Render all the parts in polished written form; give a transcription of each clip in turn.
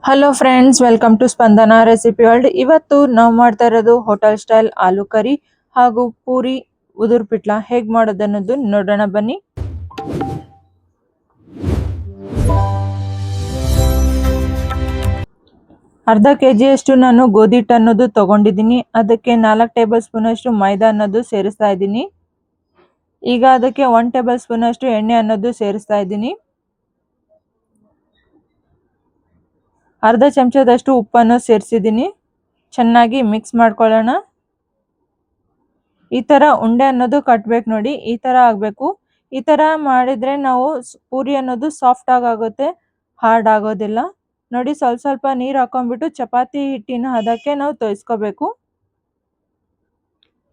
Hello friends, welcome to Spandana recipe world. ಇವತ್ತು ನಾವು ಮಾಡ್ತಾ ಇರೋದು ಹೋಟೆಲ್ ಸ್ಟೈಲ್ ಆಲೂ ಕರಿ ಹಾಗೂ ಪೂರಿ ಉದುರ್ ಪಿಟ್ಲಾ ಹೇಗ್ ಮಾಡೋದನ್ನೋದು ನೋಡೋಣ ಬನ್ನಿ. ಅರ್ಧ ಕೆಜಿ ಅಷ್ಟು ನಾನು ಗೋಧಿ ಹಿಟ್ಟು ಅನ್ನೋದು ತಗೊಂಡಿದ್ದೀನಿ. ಅದಕ್ಕೆ 4 ಟೇಬಲ್ ಸ್ಪೂನ್ ಅಷ್ಟು ಮೈದಾ ಅನ್ನೋದು ಸೇರಿಸ್ತಾ ಇದ್ದೀನಿ. ಈಗ ಅದಕ್ಕೆ 1 ಟೇಬಲ್ ಸ್ಪೂನ್ ಅಷ್ಟು ಎಣ್ಣೆ ಅನ್ನೋದು ಸೇರಿಸ್ತಾ ಇದ್ದೀನಿ. ಅರ್ಧ ಚಮಚದಷ್ಟು ಉಪ್ಪನ್ನು ಸೇರಿಸಿದ್ದೀನಿ. ಚೆನ್ನಾಗಿ ಮಿಕ್ಸ್ ಮಾಡ್ಕೊಳ್ಳೋಣ. ಈ ತರ ಉಂಡೆ ಅನ್ನೋದು ಕಟ್ಬೇಕು ನೋಡಿ, ಈ ತರ ಆಗ್ಬೇಕು. ಈ ತರ ಮಾಡಿದ್ರೆ ನಾವು ಪೂರಿ ಅನ್ನೋದು ಸಾಫ್ಟ್ ಆಗುತ್ತೆ, ಹಾರ್ಡ್ ಆಗೋದಿಲ್ಲ. ನೋಡಿ, ಸ್ವಲ್ಪ ಸ್ವಲ್ಪ ನೀರು ಹಾಕೊಂಡ್ಬಿಟ್ಟು ಚಪಾತಿ ಹಿಟ್ಟಿನ ಹದಕ್ಕೆ ನಾವು ತೋಯಿಸ್ಕೋಬೇಕು.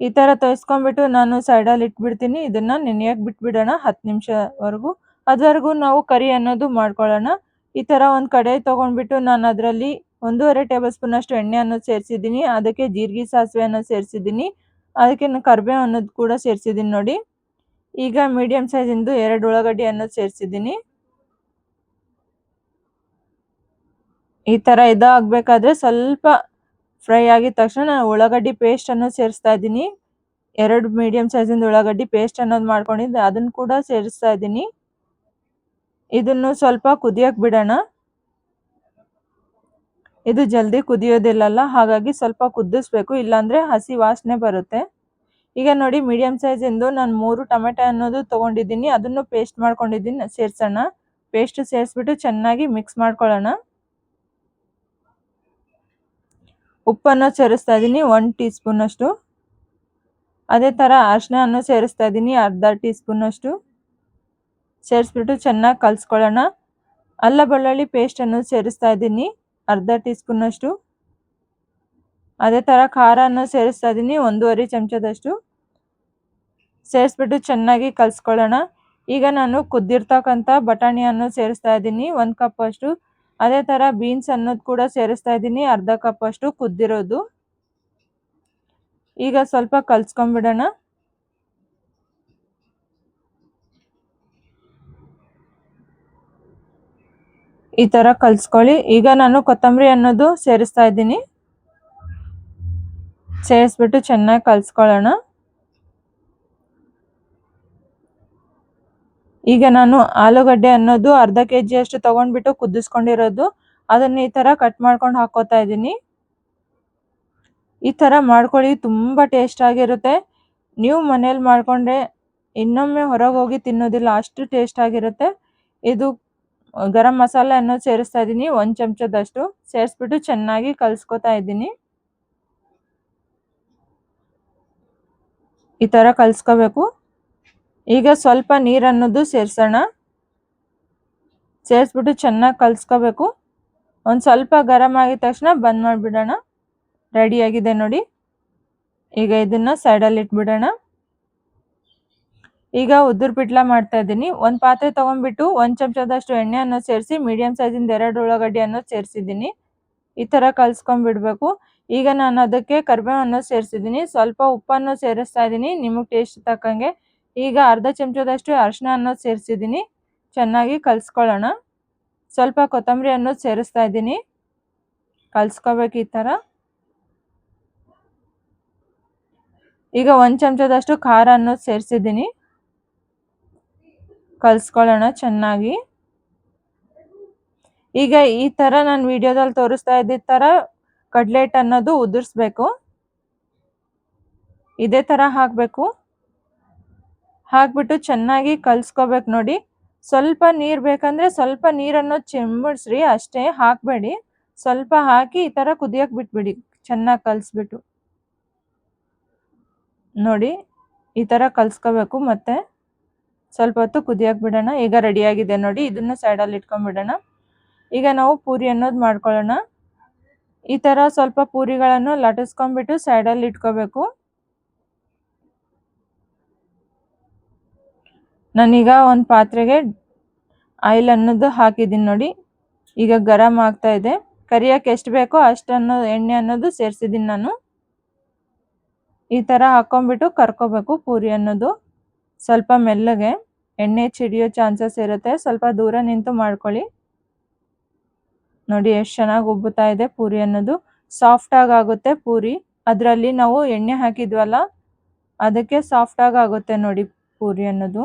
ಈ ತರ ತೋಯಿಸ್ಕೊಂಡ್ಬಿಟ್ಟು ನಾನು ಸೈಡಲ್ಲಿ ಇಟ್ಬಿಡ್ತೀನಿ. ಇದನ್ನ ನೆನೆಯಕ್ಕೆ ಬಿಟ್ಬಿಡೋಣ 10 ನಿಮಿಷವರೆಗೂ. ಅದುವರೆಗೂ ನಾವು ಕರಿ ಅನ್ನೋದು ಮಾಡ್ಕೊಳ್ಳೋಣ. ಈ ತರ ಒಂದು ಕಡೆ ತಗೊಂಡ್ಬಿಟ್ಟು ನಾನು ಅದರಲ್ಲಿ 1.5 ಟೇಬಲ್ ಸ್ಪೂನ್ ಅಷ್ಟು ಎಣ್ಣೆ ಅನ್ನೋದು ಸೇರಿಸಿದ್ದೀನಿ. ಅದಕ್ಕೆ ಜೀರಿಗೆ ಸಾಸಿವೆ ಅನ್ನೋದು ಸೇರಿಸಿದ್ದೀನಿ. ಅದಕ್ಕೆ ಕರಿಬೇವು ಅನ್ನೋದು ಕೂಡ ಸೇರಿಸಿದ್ದೀನಿ ನೋಡಿ. ಈಗ ಮೀಡಿಯಂ ಸೈಜಿಂದು 2 ಉಳ್ಳಾಗಡ್ಡಿ ಅನ್ನೋದು ಸೇರಿಸಿದ್ದೀನಿ. ಈ ತರ ಇದಾಗಬೇಕಾದ್ರೆ ಸ್ವಲ್ಪ ಫ್ರೈ ಆಗಿದ ತಕ್ಷಣ ನಾನು ಉಳ್ಳಾಗಡ್ಡಿ ಪೇಸ್ಟ್ ಅನ್ನೋದು ಸೇರಿಸ್ತಾ ಇದ್ದೀನಿ. 2 ಮೀಡಿಯಂ ಸೈಜಿಂದು ಉಳ್ಳಾಗಡ್ಡಿ ಪೇಸ್ಟ್ ಅನ್ನೋದು ಮಾಡ್ಕೊಂಡಿದ್ದೆ, ಅದನ್ನು ಕೂಡ ಸೇರಿಸ್ತಾ ಇದ್ದೀನಿ. ಇದನ್ನು ಸ್ವಲ್ಪ ಕುದಿಯಕ್ಕೆ ಬಿಡೋಣ. ಇದು ಜಲ್ದಿ ಕುದಿಯೋದಿಲ್ಲಲ್ಲ, ಹಾಗಾಗಿ ಸ್ವಲ್ಪ ಕುದಿಸ್ಬೇಕು, ಇಲ್ಲಾಂದ್ರೆ ಹಸಿ ವಾಸನೆ ಬರುತ್ತೆ. ಈಗ ನೋಡಿ, ಮೀಡಿಯಂ ಸೈಜಿಂದು ನಾನು 3 ಟೊಮೆಟೊ ಅನ್ನೋದು ತಗೊಂಡಿದ್ದೀನಿ. ಅದನ್ನು ಪೇಸ್ಟ್ ಮಾಡ್ಕೊಂಡಿದ್ದೀನಿ, ಸೇರಿಸೋಣ. ಪೇಸ್ಟ್ ಸೇರಿಸ್ಬಿಟ್ಟು ಚೆನ್ನಾಗಿ ಮಿಕ್ಸ್ ಮಾಡ್ಕೊಳ್ಳೋಣ. ಉಪ್ಪನ್ನು ಸೇರಿಸ್ತಾ ಇದ್ದೀನಿ 1 ಟೀ ಸ್ಪೂನ್ ಅಷ್ಟು. ಅದೇ ತರ ಅರಿಶಿನ ಅನ್ನು ಸೇರಿಸ್ತಾ ಇದ್ದೀನಿ ಅರ್ಧ ಟೀ ಸ್ಪೂನ್ ಅಷ್ಟು. ಸೇರಿಸ್ಬಿಟ್ಟು ಚೆನ್ನಾಗಿ ಕಲಿಸ್ಕೊಳ್ಳೋಣ. ಅಲ್ಲ ಬೆಳ್ಳುಳ್ಳಿ ಪೇಸ್ಟ್ ಅನ್ನು ಸೇರಿಸ್ತಾ ಇದ್ದೀನಿ ಅರ್ಧ ಟೀ ಸ್ಪೂನ್ ಅಷ್ಟು. ಅದೇ ತರ ಖಾರ ಅನ್ನು ಸೇರಿಸ್ತಾ ಇದ್ದೀನಿ 1.5 ಚಮಚದಷ್ಟು. ಸೇರಿಸ್ಬಿಟ್ಟು ಚೆನ್ನಾಗಿ ಕಲಿಸ್ಕೊಳ್ಳೋಣ. ಈಗ ನಾನು ಕುದ್ದಿರ್ತಕ್ಕಂಥ ಬಟಾಣಿಯನ್ನು ಸೇರಿಸ್ತಾ ಇದ್ದೀನಿ 1 ಕಪ್ ಅಷ್ಟು. ಅದೇ ತರ ಬೀನ್ಸ್ ಅನ್ನೋದು ಕೂಡ ಸೇರಿಸ್ತಾ ಇದ್ದೀನಿ ಅರ್ಧ ಕಪ್ ಅಷ್ಟು ಕುದ್ದಿರೋದು. ಈಗ ಸ್ವಲ್ಪ ಕಲಿಸ್ಕೊಂಡ್ಬಿಡೋಣ. ಈ ತರ ಕಲಿಸ್ಕೊಳ್ಳಿ. ಈಗ ನಾನು ಕೊತ್ತಂಬರಿ ಅನ್ನೋದು ಸೇರಿಸ್ತಾ ಇದ್ದೀನಿ. ಸೇರಿಸ್ಬಿಟ್ಟು ಚೆನ್ನಾಗಿ ಕಲಿಸ್ಕೊಳ್ಳೋಣ. ಈಗ ನಾನು ಆಲೂಗಡ್ಡೆ ಅನ್ನೋದು ಅರ್ಧ ಕೆಜಿ ಅಷ್ಟು ತಗೊಂಡ್ಬಿಟ್ಟು ಕುದಿಸ್ಕೊಂಡಿರೋದು, ಅದನ್ನ ಈ ತರ ಕಟ್ ಮಾಡ್ಕೊಂಡು ಹಾಕೋತಾ ಇದ್ದೀನಿ. ಈ ತರ ಮಾಡ್ಕೊಳ್ಳಿ, ತುಂಬಾ ಟೇಸ್ಟ್ ಆಗಿರುತ್ತೆ. ನೀವು ಮನೇಲಿ ಮಾಡ್ಕೊಂಡ್ರೆ ಇನ್ನೊಮ್ಮೆ ಹೊರಗೆ ಹೋಗಿ ತಿನ್ನೋದಿಲ್ಲ, ಅಷ್ಟು ಟೇಸ್ಟ್ ಆಗಿರುತ್ತೆ. ಇದು ಗರಂ ಮಸಾಲೆ ಅನ್ನೋದು ಸೇರಿಸ್ತಾ ಇದ್ದೀನಿ 1 ಚಮಚದಷ್ಟು. ಸೇರಿಸ್ಬಿಟ್ಟು ಚೆನ್ನಾಗಿ ಕಲಿಸ್ಕೊತಾ ಇದ್ದೀನಿ. ಈ ತರ ಕಲಿಸ್ಕೋಬೇಕು. ಈಗ ಸ್ವಲ್ಪ ನೀರು ಅನ್ನೋದು ಸೇರಿಸೋಣ. ಸೇರಿಸ್ಬಿಟ್ಟು ಚೆನ್ನಾಗಿ ಕಲಿಸ್ಕೋಬೇಕು. ಒಂದು ಸ್ವಲ್ಪ ಗರಂ ಆಗಿದ ತಕ್ಷಣ ಬಂದ್ ಮಾಡಿಬಿಡೋಣ. ರೆಡಿಯಾಗಿದೆ ನೋಡಿ. ಈಗ ಇದನ್ನ ಸೈಡಲ್ಲಿ ಇಟ್ಬಿಡೋಣ. ಈಗ ಉದುರ್ ಪಿಟ್ಲಾ ಮಾಡ್ತಾ ಇದ್ದೀನಿ. ಒಂದು ಪಾತ್ರೆ ತಗೊಂಡ್ಬಿಟ್ಟು 1 ಚಮಚದಷ್ಟು ಎಣ್ಣೆ ಅನ್ನೋದು ಸೇರಿಸಿ ಮೀಡಿಯಂ ಸೈಜಿಂದ 2 ಉಳ್ಳಾಗಡ್ಡಿ ಅನ್ನೋದು ಸೇರಿಸಿದ್ದೀನಿ. ಈ ತರ ಕಲಿಸ್ಕೊಂಡ್ಬಿಡ್ಬೇಕು. ಈಗ ನಾನು ಅದಕ್ಕೆ ಕರಿಬೇವು ಅನ್ನೋದು ಸೇರಿಸಿದ್ದೀನಿ. ಸ್ವಲ್ಪ ಉಪ್ಪನ್ನು ಸೇರಿಸ್ತಾ ಇದ್ದೀನಿ ನಿಮಗೆ ಟೇಸ್ಟ್ ತಕ್ಕಂಗೆ. ಈಗ ಅರ್ಧ ಚಮಚದಷ್ಟು ಅರಿಶಿನ ಅನ್ನೋದು ಸೇರಿಸಿದ್ದೀನಿ. ಚೆನ್ನಾಗಿ ಕಲಿಸ್ಕೊಳ್ಳೋಣ. ಸ್ವಲ್ಪ ಕೊತ್ತಂಬರಿ ಅನ್ನೋದು ಸೇರಿಸ್ತಾ ಇದ್ದೀನಿ. ಕಲಿಸ್ಕೋಬೇಕು ಈ ತರ. ಈಗ 1 ಚಮಚದಷ್ಟು ಖಾರ ಅನ್ನೋದು ಸೇರಿಸಿದ್ದೀನಿ. ಕಲಿಸ್ಕೊಳ್ಳೋಣ ಚೆನ್ನಾಗಿ. ಈಗ ಈ ತರ ನಾನು ವಿಡಿಯೋದಲ್ಲಿ ತೋರಿಸ್ತಾ ಇದ್ದಿದ್ದ ತರ ಕಡ್ಲೆಟ್ ಅನ್ನೋದು ಉದುರಿಸ್ಬೇಕು. ಇದೇ ತರ ಹಾಕಬೇಕು. ಹಾಕ್ಬಿಟ್ಟು ಚೆನ್ನಾಗಿ ಕಲಿಸ್ಕೋಬೇಕು ನೋಡಿ. ಸ್ವಲ್ಪ ನೀರು ಬೇಕಂದ್ರೆ ಸ್ವಲ್ಪ ನೀರನ್ನು ಚಿಮ್ಮಿಸ್ರಿ, ಅಷ್ಟೇ, ಹಾಕಬೇಡಿ. ಸ್ವಲ್ಪ ಹಾಕಿ ಈ ತರ ಕುದಿಯಕ್ಕೆ ಬಿಟ್ಬಿಡಿ ಚೆನ್ನಾಗಿ ಕಲಿಸ್ಬಿಟ್ಟು. ನೋಡಿ, ಈ ತರ ಕಲಿಸ್ಕೋಬೇಕು. ಮತ್ತೆ ಸ್ವಲ್ಪ ಹೊತ್ತು ಕುದಿಯಕ್ಕೆ ಬಿಡೋಣ. ಈಗ ರೆಡಿಯಾಗಿದೆ ನೋಡಿ. ಇದನ್ನ ಸೈಡಲ್ಲಿ ಇಟ್ಕೊಂಡ್ಬಿಡೋಣ. ಈಗ ನಾವು ಪೂರಿ ಅನ್ನೋದು ಮಾಡ್ಕೊಳ್ಳೋಣ. ಈ ತರ ಸ್ವಲ್ಪ ಪೂರಿಗಳನ್ನು ಲಟ್ಟಿಸ್ಕೊಂಡ್ಬಿಟ್ಟು ಸೈಡಲ್ಲಿ ಇಟ್ಕೋಬೇಕು. ನಾನೀಗ ಒಂದು ಪಾತ್ರೆಗೆ ಆಯಿಲ್ ಅನ್ನೋದು ಹಾಕಿದ್ದೀನಿ ನೋಡಿ. ಈಗ ಗರಂ ಆಗ್ತಾ ಇದೆ. ಕರಿಯಕ್ಕೆ ಎಷ್ಟು ಬೇಕೋ ಅಷ್ಟನ್ನು ಎಣ್ಣೆ ಅನ್ನೋದು ಸೇರಿಸಿದ್ದೀನಿ ನಾನು. ಈ ತರ ಹಾಕೊಂಡ್ಬಿಟ್ಟು ಕರ್ಕೋಬೇಕು ಪೂರಿ ಅನ್ನೋದು. ಸ್ವಲ್ಪ ಮೆಲ್ಲಗೆ, ಎಣ್ಣೆ ಚಿಡಿಯೋ ಚಾನ್ಸಸ್ ಇರುತ್ತೆ, ಸ್ವಲ್ಪ ದೂರ ನಿಂತು ಮಾಡ್ಕೊಳ್ಳಿ. ನೋಡಿ ಎಷ್ಟು ಚೆನ್ನಾಗಿ ಉಬ್ಬುತ್ತಾ ಇದೆ ಪೂರಿ ಅನ್ನೋದು. ಸಾಫ್ಟ್ ಆಗುತ್ತೆ ಪೂರಿ. ಅದರಲ್ಲಿ ನಾವು ಎಣ್ಣೆ ಹಾಕಿದ್ವಲ್ಲ ಅದಕ್ಕೆ ಸಾಫ್ಟ್ ಆಗುತ್ತೆ ನೋಡಿ ಪೂರಿ ಅನ್ನೋದು.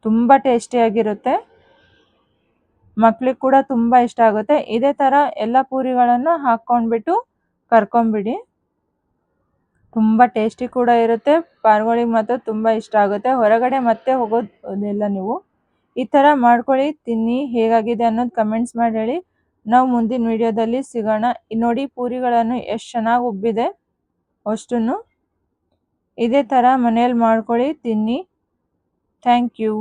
ತುಂಬಾ ಟೇಸ್ಟಿಯಾಗಿರುತ್ತೆ. ಮಕ್ಳಿಗೆ ಕೂಡ ತುಂಬಾ ಇಷ್ಟ ಆಗುತ್ತೆ. ಇದೇ ತರ ಎಲ್ಲ ಪೂರಿಗಳನ್ನು ಹಾಕೊಂಡ್ಬಿಟ್ಟು ಕರ್ಕೊಂಡ್ಬಿಡಿ. ತುಂಬಾ ಟೇಸ್ಟಿ ಕೂಡ ಇರುತ್ತೆ. ಪಾರ್ಗಳಿಗೆ ಮಾತ್ರ ತುಂಬಾ ಇಷ್ಟ ಆಗುತ್ತೆ. ಹೊರಗಡೆ ಮತ್ತೆ ಹೋಗೋದಿಲ್ಲ ನೀವು. ಈ ತರ ಮಾಡ್ಕೊಳ್ಳಿ, ತಿನ್ನಿ, ಹೇಗಾಗಿದೆ ಅನ್ನೋದು ಕಮೆಂಟ್ಸ್ ಮಾಡಿ ಹೇಳಿ. ನಾವು ಮುಂದಿನ ವಿಡಿಯೋದಲ್ಲಿ ಸಿಗೋಣ. ನೋಡಿ ಪೂರಿಗಳನ್ನು ಎಷ್ಟು ಚೆನ್ನಾಗಿ ಉಬ್ಬಿದೆ ಅಷ್ಟನ್ನು. ಇದೇ ತರ ಮನೆಯಲ್ಲಿ ಮಾಡ್ಕೊಳ್ಳಿ, ತಿನ್ನಿ. Thank you.